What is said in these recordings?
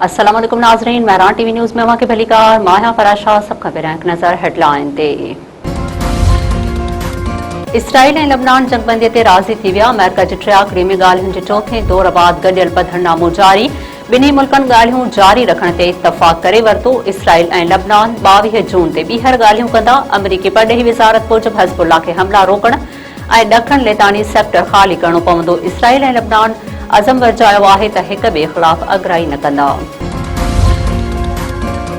अस्सलाम वालेकुम नाज़रीन, महरान टीवी न्यूज़ में अवां खे भलीकार माया फराशा सब खां पहिरियां हिकु नज़र हेडलाइन ते। इसराइल ऐं लबनान जंगबंदीअ ते राज़ी थी विया। अमेरिका जी टे आख़िरी में ॻाल्हियुनि जे चौथे दौर बाद गॾियल ॿधणनामो जारी। ॿिन्ही मुल्कनि ॻाल्हियूं जारी रखण ते इतफ़ाक़ करे वरितो। इसराइल ऐं लबनान 22 जून ते ॿीहर ॻाल्हियूं कंदा। अमरीकी परॾेही वज़ारत मूजिबि हिज़्बुल्लाह खे हमला रोकण ऐं ॾखण लेतानी सेक्टर ख़ाली करणो पवंदो। इसराइल ऐं लबनान अज़म वरजायो आहे त हिक ॿिए ख़िलाफ़ अगराई न कंदा।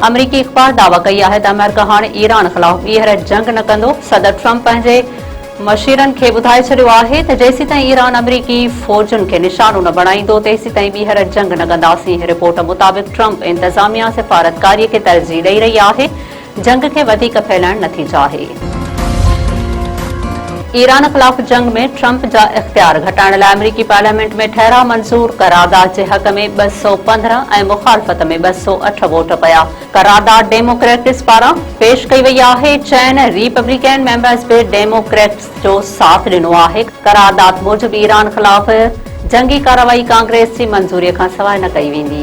अमरीकी अख़बार दावा कई आहे त अमेरिका हाणे ईरान ख़िलाफ़ ॿीहर जंग न कंदो। सदर ट्रंप पंहिंजे मशीरनि खे ॿुधाए छॾियो आहे त जेसीं ताईं ईरान अमरीकी फ़ौजुनि खे निशानो न बणाईंदो तेसीं ताईं ॿीहर जंग न कंदासीं। रिपोर्ट मुताबिक़ ट्रंप इंतज़ामिया सिफ़ारतकारीअ खे तरजीह ॾेई रही आहे। जंग खे वधीक फैलाइण नथी चाहे। ईरान ख़िलाफ़ जंग में ट्रंप जा इख़्तियार घटाइण लाइ अमरीकी पार्लियामेंट में ठहराउ मंज़ूर। करारदाद जे हक़ में 215 ऐं मुख़ालफ़त में 208 वोट पिया। करारदाद डेमोक्रेट्स पारां पेश कई वई आहे। चइनि रिपब्लिकन मेंबर्स बि डेमोक्रेट्स जो साथ ॾिनो आहे। करारदाद मूजिबि ईरान ख़िलाफ़ जंगी कार्रवाई कांग्रेस जी मंज़ूरीअ खां सवाइ न कई वेंदी।